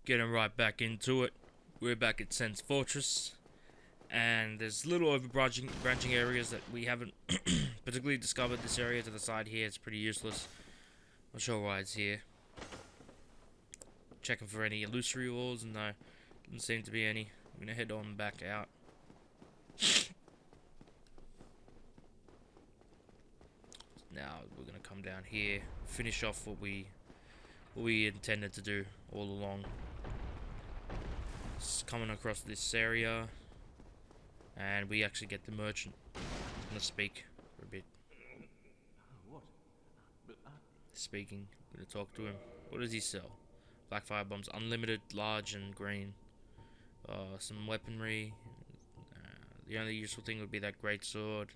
Getting right back into it. We're back at Sen's Fortress, and there's little overbranching branching areas that we haven't particularly discovered. This area to the side here is pretty useless. Not sure why it's here. Checking for any illusory ores, no, doesn't seem to be any. I'm gonna head on back out. Now we're gonna come down here, finish off what we intended to do all along. Just coming across this area, and we actually get the merchant. I'm gonna speak for a bit. What? Speaking. I'm gonna talk to him. What does he sell? Black fire bombs, unlimited, large and green. Some weaponry. The only useful thing would be that great sword,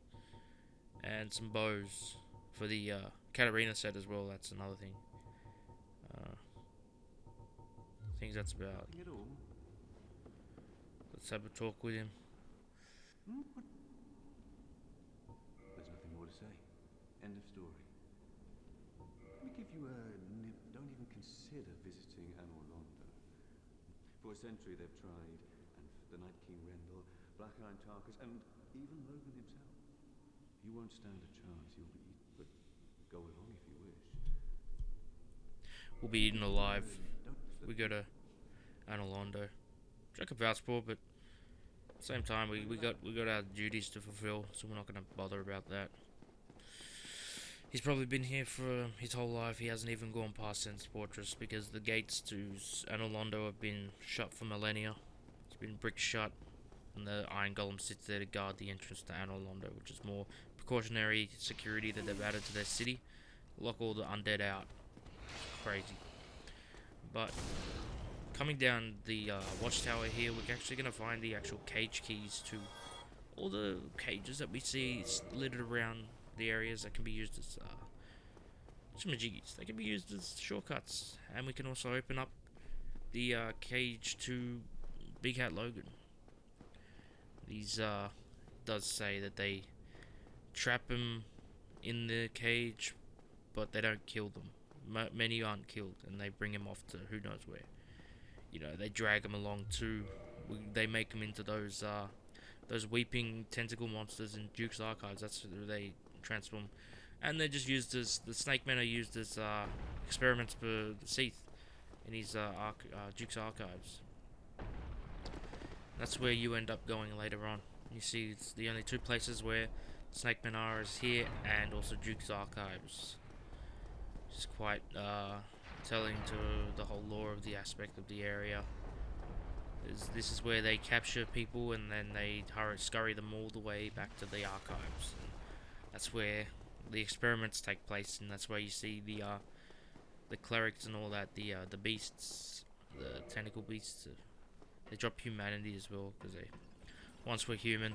and some bows for the Katarina set as well. That's another thing. I think that's about. Nothing at all. Let's have a talk with him. There's nothing more to say. End of story. Let me give you a nip. Don't even consider visiting Londo. For a century they've tried, and the Night King Rendell, Black Iron Tarkus, and even Logan himself. You won't stand a chance, you'll be eaten, but go along if you wish. We'll be eaten alive. We go to Londo. Which I could vouch for, but at the same time we got our duties to fulfill, so we're not gonna bother about that. He's probably been here for his whole life. He hasn't even gone past Sen's Fortress because the gates to Londo have been shut for millennia. It's been brick shut, and the Iron Golem sits there to guard the entrance to Londo, which is more precautionary security that they've added to their city. Lock all the undead out. Crazy. But coming down the watchtower here, we're actually going to find the actual cage keys to all the cages that we see littered around the areas that can be used as They can be used as shortcuts, and we can also open up the cage to Big Hat Logan. These does say that they trap him in the cage, but they don't kill them. Many aren't killed, and they bring him off to who knows where. You know, they drag him along too. They make him into those weeping tentacle monsters in Duke's archives. That's who they transform, and they're just used as the snake men are used as experiments for the Seath in his Duke's archives. That's where you end up going later on. You see, it's the only two places where snake men are is here and also Duke's archives. It's quite telling to the whole lore of the aspect of the area. This is where they capture people and then they scurry them all the way back to the archives. And that's where the experiments take place, and that's where you see the clerics and all that, the beasts, the tentacle beasts. They drop humanity as well because they once were human.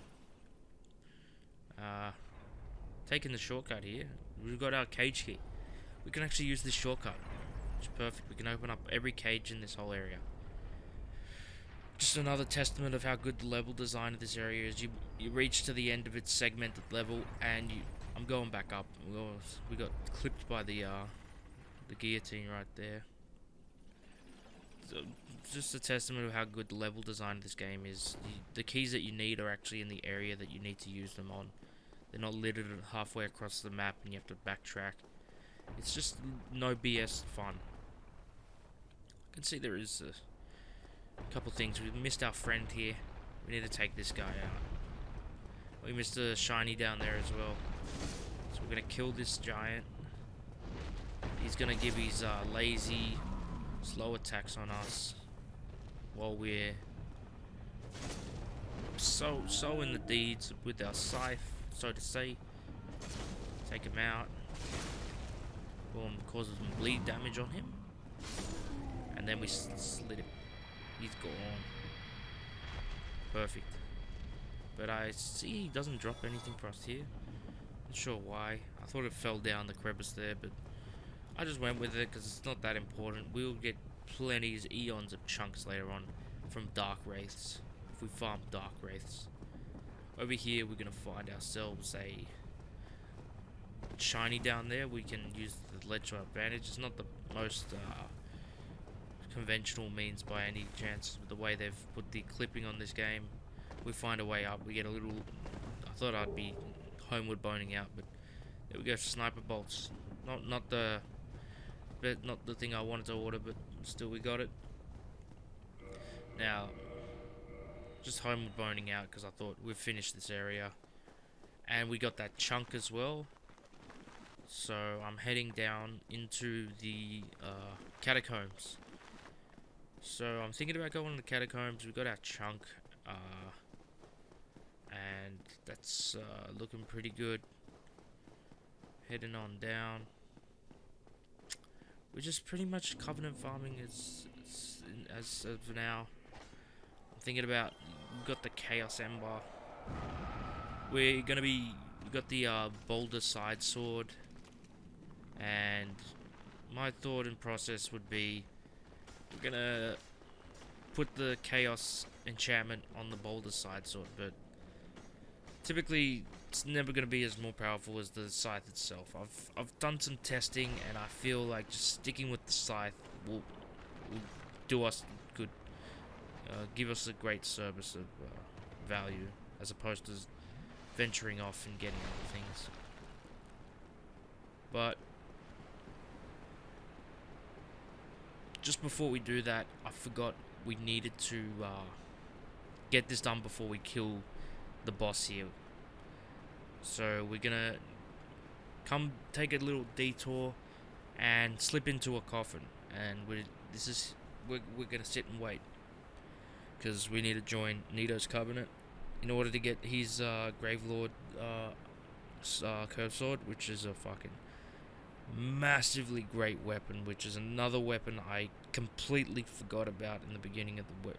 Taking the shortcut here, we've got our cage key. We can actually use this shortcut, which is perfect. We can open up every cage in this whole area. Just another testament of how good the level design of this area is. You reach to the end of its segmented level, and I'm going back up. We got clipped by the guillotine right there. So, just a testament of how good the level design of this game is. The keys that you need are actually in the area that you need to use them on. They're not littered halfway across the map and you have to backtrack. It's just no BS fun. I can see there is a couple things. We missed our friend here. We need to take this guy out. We missed a shiny down there as well. So we're going to kill this giant. He's going to give his lazy, slow attacks on us while we're so in the deeds with our scythe, so to say. Take him out. Boom, causes some bleed damage on him. And then we slit him. He's gone. Perfect. But I see he doesn't drop anything for us here. Not sure why. I thought it fell down the crevice there, but I just went with it because it's not that important. We'll get plenty of eons of chunks later on from Dark Wraiths if we farm Dark Wraiths. Over here we're going to find ourselves a shiny down there. We can use the ledge to our advantage. It's not the most conventional means by any chance. The way they've put the clipping on this game, we find a way up. We get a little. I thought I'd be homeward boning out, but there we go. Sniper bolts. Not the thing I wanted to order, but still we got it. Now, just homeward boning out because I thought we've finished this area, and we got that chunk as well. So I'm heading down into the Catacombs. So I'm thinking about going to the Catacombs. We got our chunk, and that's looking pretty good. Heading on down. We're just pretty much Covenant farming as of now. I'm thinking about, we got the Chaos Ember. We got the Boulder Side Sword. And my thought and process would be, we're gonna put the Chaos enchantment on the Boulder Side Sword, but typically it's never gonna be as more powerful as the scythe itself. I've done some testing, and I feel like just sticking with the scythe will do us good, give us a great service of value, as opposed to venturing off and getting other things. But just before we do that, I forgot we needed to get this done before we kill the boss here. So we're gonna come take a little detour and slip into a coffin, and we're gonna sit and wait because we need to join Nito's Covenant in order to get his Gravelord curved sword, which is a fucking massively great weapon, which is another weapon I completely forgot about in the beginning of the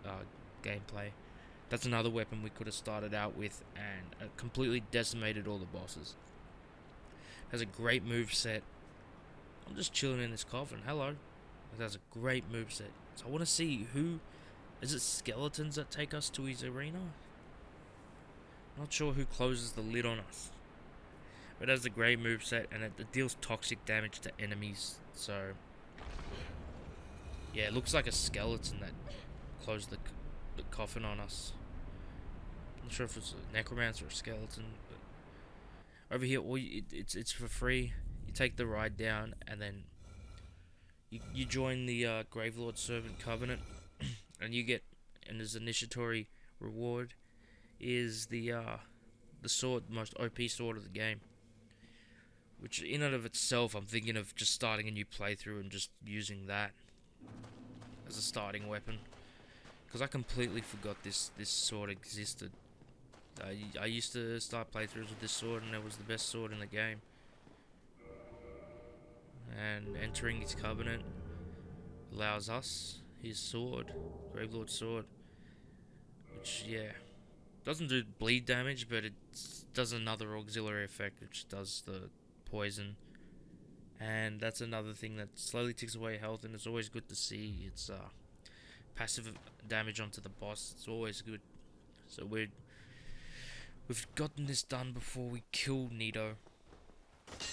gameplay. That's another weapon we could have started out with and completely decimated all the bosses. Has a great move set. I'm just chilling in this coffin. Hello. It has a great move set. So I want to see who. Is it skeletons that take us to his arena? Not sure who closes the lid on us. It has a great moveset, and it deals toxic damage to enemies, so yeah, it looks like a skeleton that closed the coffin on us. Not sure if it's a necromancer or a skeleton, but over here, it's for free. You take the ride down, and then you join the Gravelord Servant Covenant, and you get, and his initiatory reward is the sword, most OP sword of the game. Which in and of itself, I'm thinking of just starting a new playthrough and just using that as a starting weapon. Because I completely forgot this sword existed. I used to start playthroughs with this sword, and it was the best sword in the game. And entering his Covenant allows us his sword, Gravelord sword. Which, yeah, doesn't do bleed damage, but it does another auxiliary effect, which does the poison, and that's another thing that slowly takes away health, and it's always good to see its passive damage onto the boss. It's always good. So we've gotten this done before we kill Nito.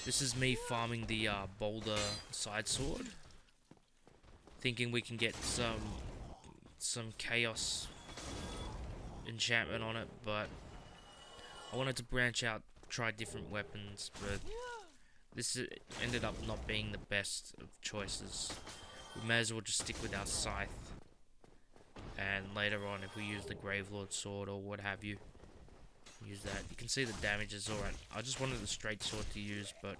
This is me farming the Boulder Side Sword, thinking we can get some Chaos enchantment on it, but I wanted to branch out, try different weapons, but this ended up not being the best of choices. We may as well just stick with our scythe, and later on, if we use the Gravelord sword or what have you, use that. You can see the damage is alright. I just wanted the straight sword to use, but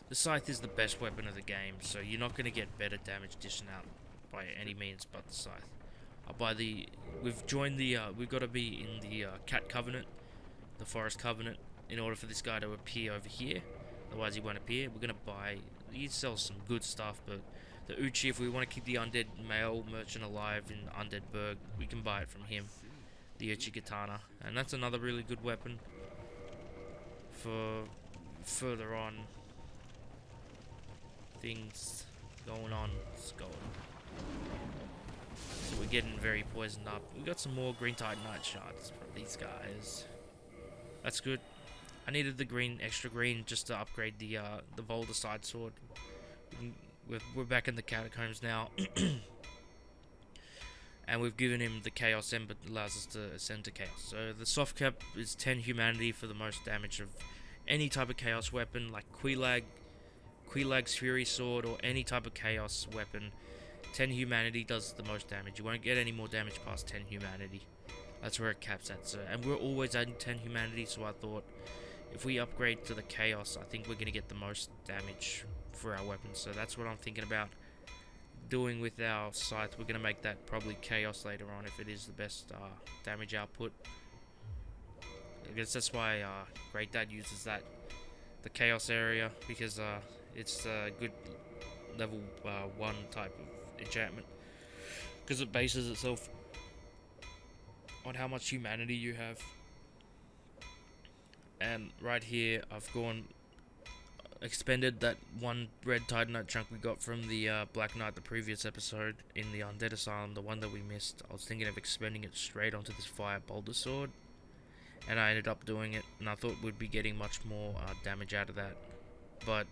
the scythe is the best weapon of the game, so you're not going to get better damage dishing out by any means but the scythe. We've joined the, we've got to be in the Cat Covenant, the Forest Covenant, in order for this guy to appear over here. Otherwise he won't appear. We're going to buy, he sells some good stuff, but the Uchi, if we want to keep the undead male merchant alive in Undead Burg, we can buy it from him. The Uchi Katana. And that's another really good weapon for further on things going on. So we're getting very poisoned up. We got some more Green Tide Night Shards from these guys. That's good. I needed the green, extra green, just to upgrade the Boulder Side Sword. we're back in the Catacombs now. And we've given him the Chaos Ember that allows us to ascend to Chaos. So the soft cap is 10 humanity for the most damage of any type of Chaos weapon, like Quilag's Fury Sword, or any type of Chaos weapon. 10 humanity does the most damage. You won't get any more damage past 10 humanity. That's where it caps at. So, and we're always adding 10 humanity, so I thought if we upgrade to the Chaos, I think we're going to get the most damage for our weapons. So that's what I'm thinking about doing with our scythe. We're going to make that probably Chaos later on if it is the best damage output. I guess that's why Great Dad uses the Chaos area, because it's a good level 1 type of enchantment, because it bases itself on how much humanity you have. And right here I've expended that one red Titanite chunk we got from the Black Knight the previous episode in the Undead Asylum, the one that we missed. I was thinking of expending it straight onto this Fire Boulder Sword, and I ended up doing it, and I thought we'd be getting much more damage out of that. But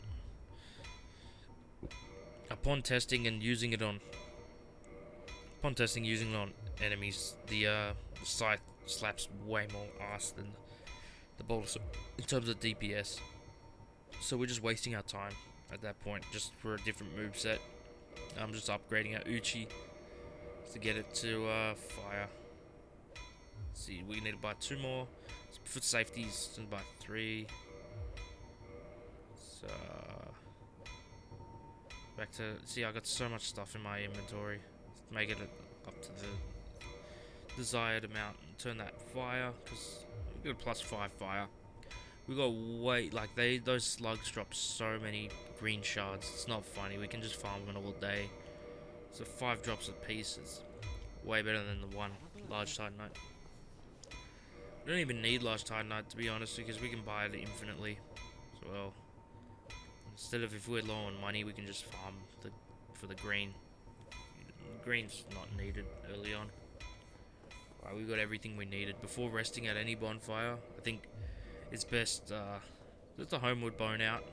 upon testing and using it on enemies, the scythe slaps way more ass than the Boulder Sword in terms of DPS. So we're just wasting our time at that point, just for a different moveset. I'm just upgrading our Uchi to get it to fire. Let's see, we need to buy 2 more. For safeties, to buy 3. So back to, see, I got so much stuff in my inventory. Let's make it up to the desired amount and turn that fire, because we got a +5 fire. We got those slugs drop so many green shards. It's not funny. We can just farm them all day. So 5 drops a piece is way better than the 1 large Titanite. We don't even need large Titanite, to be honest, because we can buy it infinitely as well. Instead of, if we're low on money, we can just farm for the green. Green's not needed early on. Right, we got everything we needed. Before resting at any bonfire, I think it's best just a homeward bone out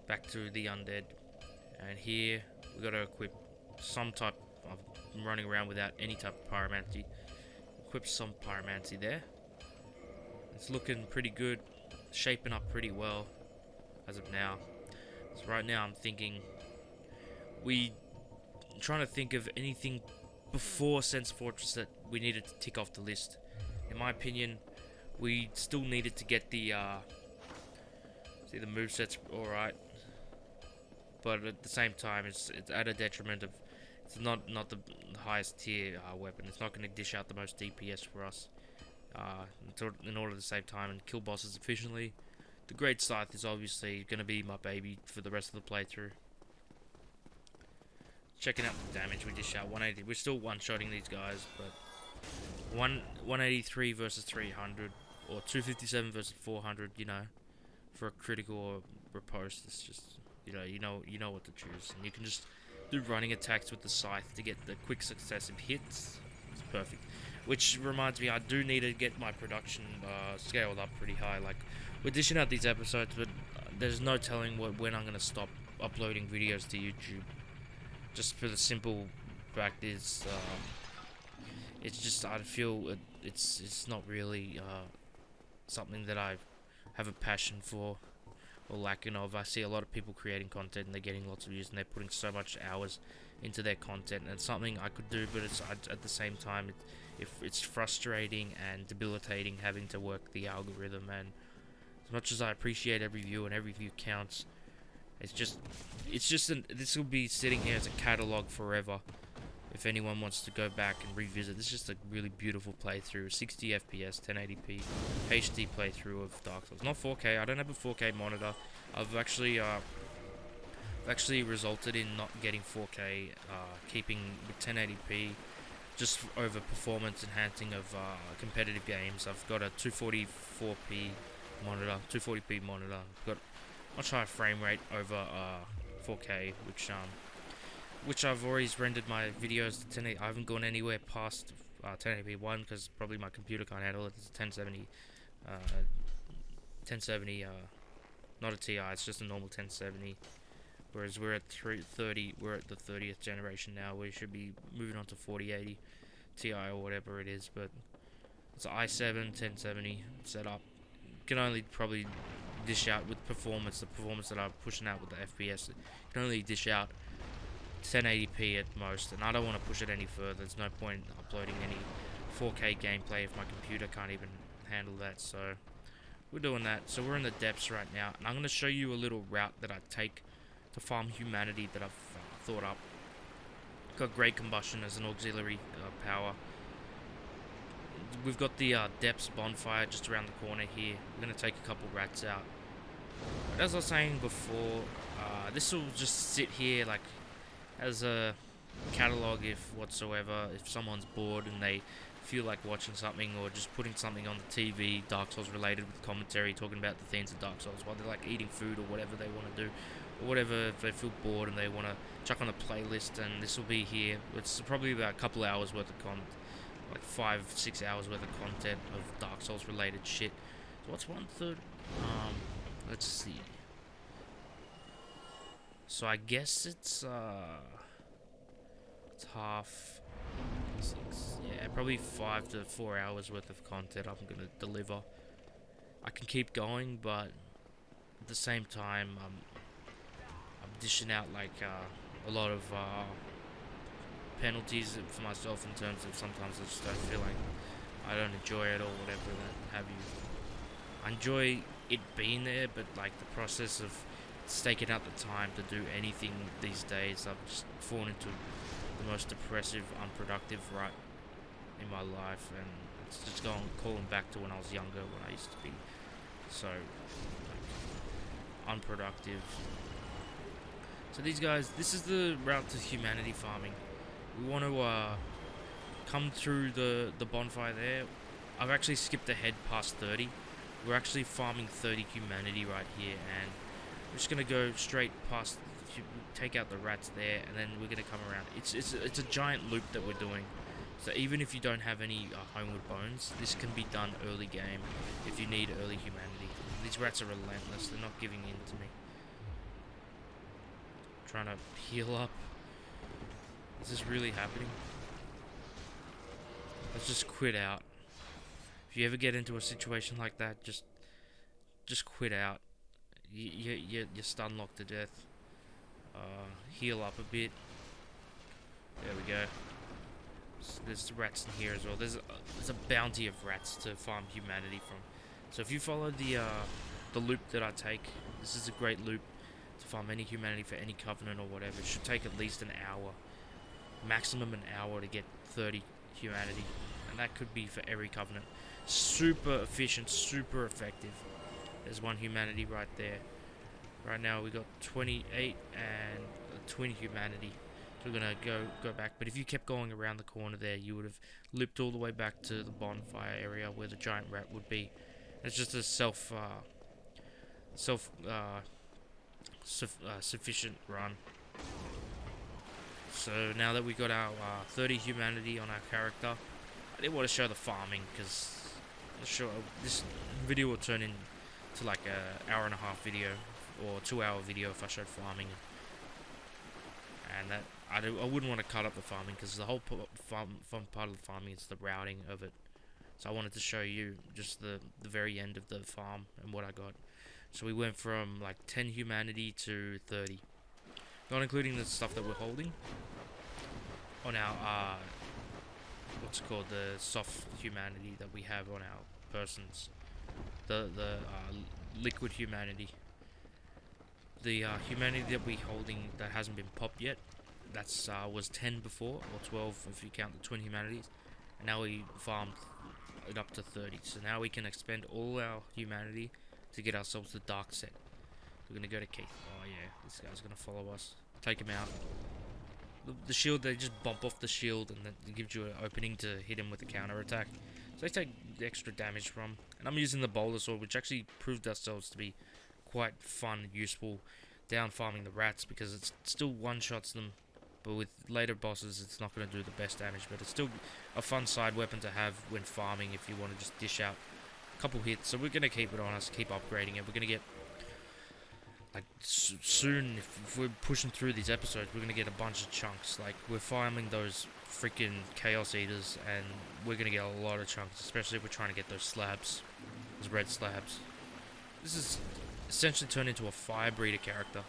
back to the undead. And here we got to equip some type of, I'm running around without any type of pyromancy. Equip some pyromancy there. It's looking pretty good, shaping up pretty well as of now. So right now I'm thinking, trying to think of anything before Sense Fortress that we needed to tick off the list. In my opinion, we still needed to get the moveset's alright, but at the same time it's at a detriment of, it's not the highest tier weapon. It's not going to dish out the most DPS for us in order to save time and kill bosses efficiently. The Great Scythe is obviously going to be my baby for the rest of the playthrough. Checking out the damage we dish out, 180. We're still one-shotting these guys, but 183 versus 300, or 257 versus 400, you know, for a critical or riposte, it's just, you know what to choose. And you can just do running attacks with the scythe to get the quick successive hits. It's perfect. Which reminds me, I do need to get my production scaled up pretty high. Like, we're dishing out these episodes, but there's no telling when I'm going to stop uploading videos to YouTube. Just for the simple fact is, it's just, I feel it's not really something that I have a passion for or lacking of. I see a lot of people creating content and they're getting lots of views and they're putting so much hours into their content, and it's something I could do, but it's at the same time it's frustrating and debilitating having to work the algorithm. And as much as I appreciate every view and every view counts, this will be sitting here as a catalog forever. If anyone wants to go back and revisit, this is just a really beautiful playthrough, 60 FPS, 1080p, HD playthrough of Dark Souls. Not 4K. I don't have a 4K monitor. I've actually resulted in not getting 4K, keeping with 1080p, just over performance enhancing of competitive games. I've got a 244p monitor, I've got much higher frame rate over 4K, which I've always rendered my videos to 1080. I haven't gone anywhere past 1080p, one, because probably my computer can't handle it. It's a 1070, not a TI, it's just a normal 1070. Whereas we're at 30, we're at the 30th generation now. We should be moving on to 4080 Ti or whatever it is. But it's an i7 1070 setup. Can only probably dish out with performance, the performance that I'm pushing out with the FPS. Can only dish out 1080p at most, and I don't want to push it any further. There's no point in uploading any 4K gameplay if my computer can't even handle that. So we're doing that. So we're in the depths right now, and I'm going to show you a little route that I take to farm humanity that I've thought up. Got great combustion as an auxiliary power. We've got the depths bonfire just around the corner here. We're going to take a couple rats out. But as I was saying before, this will just sit here like as a catalog if whatsoever, if someone's bored and they feel like watching something or just putting something on the TV, Dark Souls related with commentary, talking about the themes of Dark Souls while they're like eating food or whatever they want to do, or whatever, if they feel bored and they want to chuck on a playlist, and this will be here. It's probably about a couple hours worth of content, like 5-6 hours worth of content of Dark Souls related shit. So what's 1/3? Let's see. So I guess it's half 6. Yeah, probably 5 to 4 hours worth of content I'm gonna deliver. I can keep going, but at the same time, I'm dishing out like a lot of penalties for myself in terms of sometimes I just don't feel like I don't enjoy it or whatever that have you. I enjoy it being there, but like the process of staking out the time to do anything these days, I've just fallen into the most depressive, unproductive rut in my life, and it's just calling back to when I was younger, when I used to be so like, unproductive. So these guys, this is the route to humanity farming. We want to come through the bonfire there. I've actually skipped ahead past 30. We're actually farming 30 humanity right here, and we're just gonna go straight past, take out the rats there, and then we're gonna come around. It's a giant loop that we're doing. So even if you don't have any homeward bones, this can be done early game if you need early humanity. These rats are relentless. They're not giving in to me. Trying to heal up. Is this really happening? Let's just quit out. If you ever get into a situation like that, just quit out. You're stun locked to death. Heal up a bit. There we go. There's rats in here as well. There's a bounty of rats to farm humanity from. So if you follow the loop that I take, this is a great loop to farm any humanity for any covenant or whatever. It should take at least an hour, maximum an hour to get 30 humanity, and that could be for every covenant. Super efficient, super effective. There's one humanity right there. Right now we got 28 and 20 humanity. So we're gonna go back. But if you kept going around the corner there, you would have looped all the way back to the bonfire area where the giant rat would be. It's just a sufficient run. So now that we got our 30 humanity on our character, I didn't want to show the farming because this video will turn into like a hour-and-a-half video or 2-hour video if I showed farming, and that I wouldn't want to cut up the farming because the whole fun part of the farming is the routing of it. So I wanted to show you just the very end of the farm and what I got. So we went from like 10 humanity to 30, not including the stuff that we're holding on our what's it called, the soft humanity that we have on our persons, the liquid humanity. The humanity that we're holding that hasn't been popped yet, that's was 10 before, or 12 if you count the twin humanities, and now we farmed it up to 30. So now we can expend all our humanity to get ourselves the dark set. We're gonna go to Keith. Oh yeah, this guy's gonna follow us. Take him out. The shield, they just bump off the shield and then it gives you an opening to hit him with a counter attack. So they take the extra damage from. And I'm using the boulder sword, which actually proved ourselves to be quite fun and useful down farming the rats, because it still one-shots them, but with later bosses it's not going to do the best damage, but it's still a fun side weapon to have when farming if you want to just dish out a couple hits. So we're going to keep it on us, keep upgrading it. We're going to get like soon, if we're pushing through these episodes, we're gonna get a bunch of chunks. Like, we're farming those freaking chaos eaters, and we're gonna get a lot of chunks, especially if we're trying to get those slabs, those red slabs. This is essentially turned into a fire breeder character,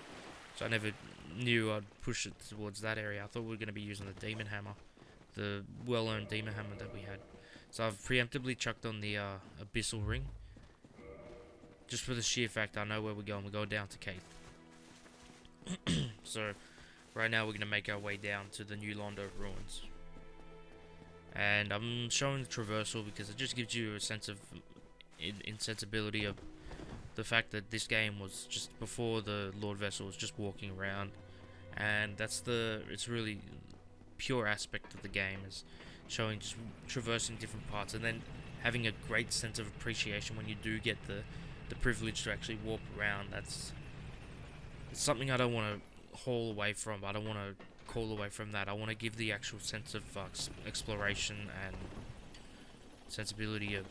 so I never knew I'd push it towards that area. I thought we were gonna be using the demon hammer, the well-earned demon hammer that we had. So I've preemptively chucked on the abyssal ring, just for the sheer fact I know where we're going. We're going down to Caith. So right now we're going to make our way down to the new Londo Ruins. And I'm showing the traversal because it just gives you a sense of insensibility of the fact that this game was just before the Lord Vessel was just walking around. And it's really pure aspect of the game, is showing just traversing different parts and then having a great sense of appreciation when you do get the privilege to actually warp around. It's something I don't want to haul away from. I don't want to call away from that. I want to give the actual sense of exploration and sensibility of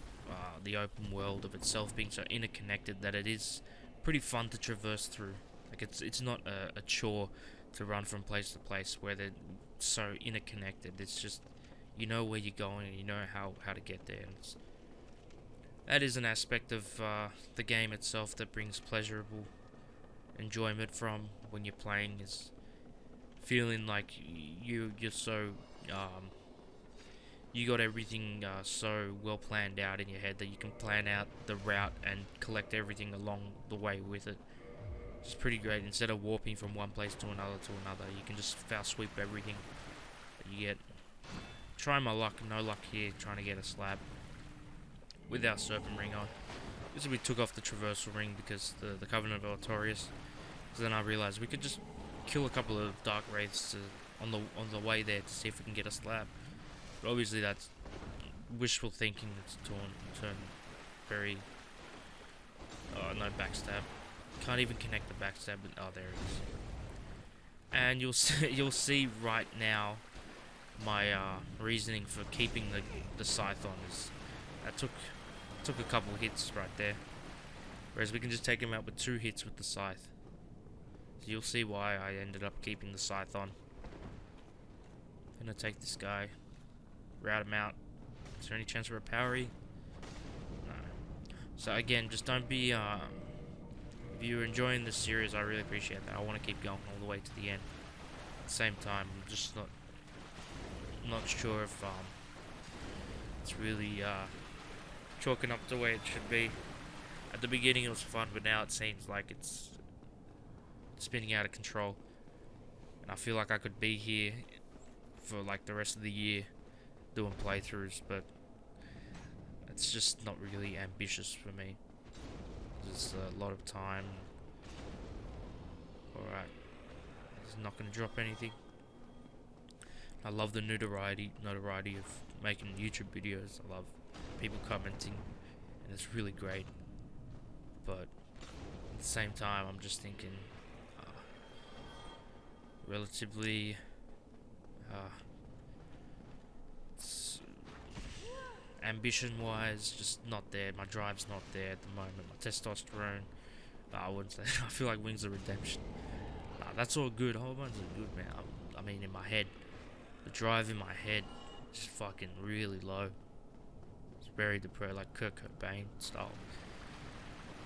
the open world of itself being so interconnected that it is pretty fun to traverse through. Like, it's not a chore to run from place to place where they're so interconnected. It's just, you know where you're going and you know how to get there. And that is an aspect of the game itself that brings pleasurable enjoyment from when you're playing, is feeling like you're so you got everything so well planned out in your head that you can plan out the route and collect everything along the way with it. It's pretty great. Instead of warping from one place to another, you can just foul sweep everything that you get. Trying my luck, no luck here, trying to get a slab with our serpent ring on. This we took off the traversal ring because the Covenant of Artorias. So then I realized we could just kill a couple of dark wraiths on the way there to see if we can get a slab. But obviously that's wishful thinking. It's turned very no backstab. Can't even connect the backstab. But, oh, there it is. And you'll see right now my reasoning for keeping the scythe on is that took a couple hits right there, whereas we can just take him out with 2 hits with the scythe. So you'll see why I ended up keeping the scythe on. I'm gonna take this guy, route him out. Is there any chance for a powery? No. So again, just don't be if you're enjoying this series, I really appreciate that. I want to keep going all the way to the end. At the same time, I'm just not sure if it's really chalking up the way it should be. At the beginning it was fun, but now it seems like it's spinning out of control. And I feel like I could be here for like the rest of the year doing playthroughs, but it's just not really ambitious for me. There's a lot of time. Alright. It's not going to drop anything. I love the notoriety of making YouTube videos. I love people commenting, and it's really great. But at the same time, I'm just thinking relatively ambition-wise, just not there. My drive's not there at the moment. My testosterone, I wouldn't say. I feel like Wings of Redemption. That's all good. Hormones are good, man. I mean, in my head, the drive in my head is fucking really low. It's very depressed, like Kurt Cobain style.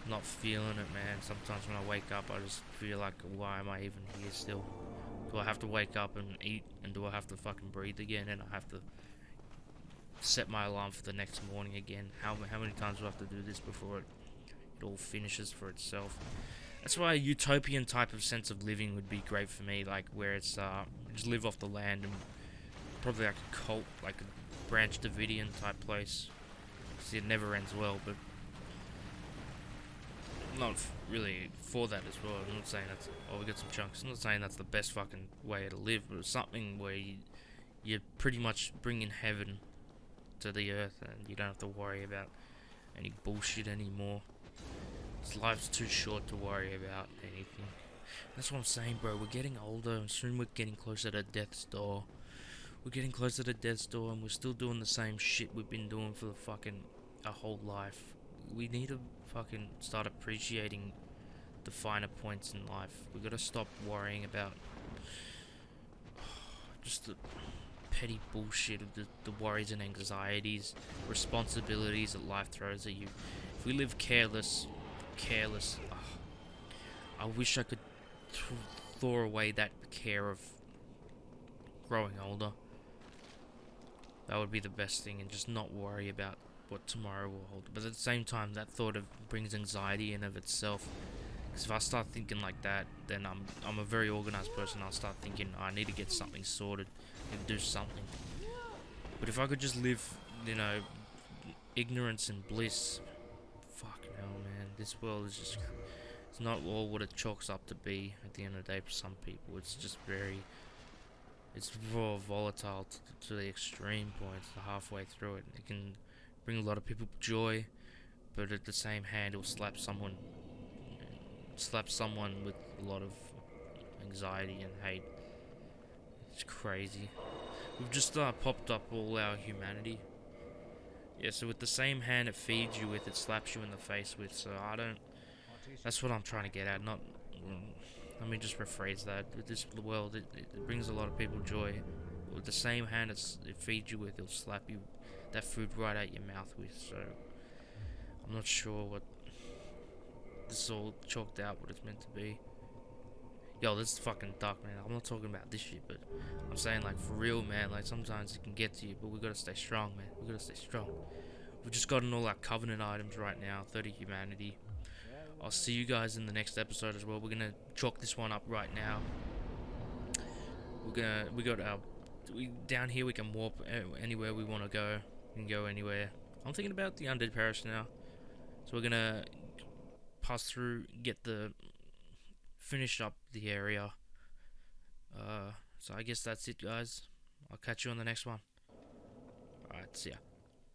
Not feeling it, man. Sometimes when I wake up, I just feel like, why am I even here still? Do I have to wake up and eat, and do I have to fucking breathe again, and I have to set my alarm for the next morning again? How many times do I have to do this before it all finishes for itself? That's why a utopian type of sense of living would be great for me, like where it's just live off the land, and probably like a cult, like a Branch Davidian type place. See, it never ends well, but I'm not really for that as well. I'm not saying that's, oh, we got some chunks. I'm not saying that's the best fucking way to live, but it's something where you're pretty much bringing heaven to the earth, and you don't have to worry about any bullshit anymore. This life's too short to worry about anything. That's what I'm saying, bro. We're getting older, and soon we're getting closer to death's door. We're getting closer to death's door, and we're still doing the same shit we've been doing for the fucking our whole life. We need to fucking start appreciating the finer points in life. We gotta stop worrying about just the petty bullshit of the worries and anxieties, responsibilities that life throws at you. If we live careless, I wish I could throw away that care of growing older. That would be the best thing, and just not worry about what tomorrow will hold. But at the same time, that thought brings anxiety in of itself. Because if I start thinking like that, then I'm a very organized person. I'll start thinking, I need to get something sorted and do something. But if I could just live, ignorance and bliss, fucking hell, man, this world is just, it's not all what it chalks up to be at the end of the day for some people. It's just it's raw volatile to the extreme points, the halfway through it. It can bring a lot of people joy, but at the same hand, it'll slap someone with a lot of anxiety and hate. It's crazy. We've just popped up all our humanity. Yeah, so with the same hand it feeds you with, it slaps you in the face with. So that's what I'm trying to get at. Not. Let me just rephrase that. With this world, it brings a lot of people joy. With the same hand it feeds you with, it'll slap you that food right out your mouth with. So I'm not sure what this is all chalked out what it's meant to be. Yo, this is fucking dark, man. I'm not talking about this shit, but I'm saying, like, for real, man. Like, sometimes it can get to you, but we gotta stay strong, man. We gotta stay strong. We've just gotten all our covenant items right now, 30 humanity. I'll see you guys in the next episode as well. We're gonna chalk this one up right now. Down here we can warp anywhere we want to go. We can go anywhere. I'm thinking about the Undead Parish now. So we're gonna pass through, finish up the area. So I guess that's it, guys. I'll catch you on the next one. Alright, see ya.